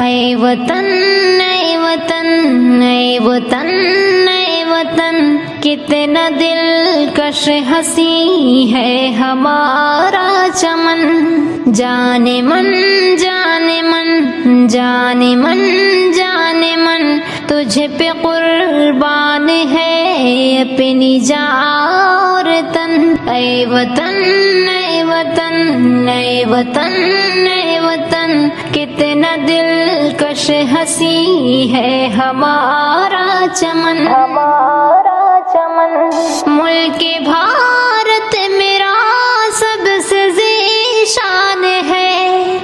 اے وطن اے وطن اے وطن اے وطن، کتنا دلکش ہنسی ہے ہمارا چمن، جانے من جانے من جانے من جانے من، تجھ پہ قربان ہے اپنی جان اور تن۔ اے وطن اے وطن اے وطن اے وطن، کتنا دلکش ہنسی ہے ہمارا چمن، ہمارا چمن۔ ملک بھارت میرا سب سے ذیشان ہے،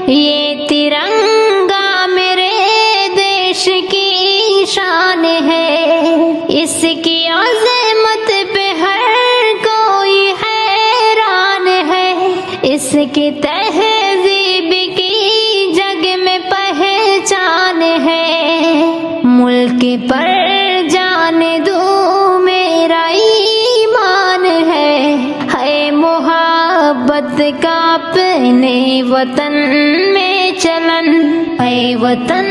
یہ ترنگا میرے دیش کی شان ہے، اس کی عظمت پہ ہر کوئی حیران ہے، اس کی تہذیب کی جگ میں پہچان ہے، ملک پر جانے دوں میرا ایمان ہے، محبت کا اپنے وطن میں چلن۔ اے وطن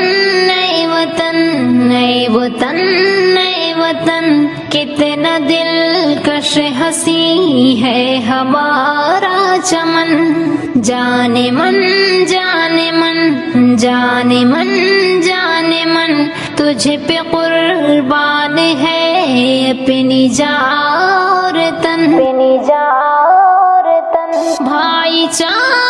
اے وطن اے وطن اے وطن، کتنا دلکش ہنسی ہے ہمارا چمن، جانے من جانے من جانے من جانے من، تجھ پہ قربان ہے اپنی جان اور تن، اپنی جان اور تن۔ بھائی چارہ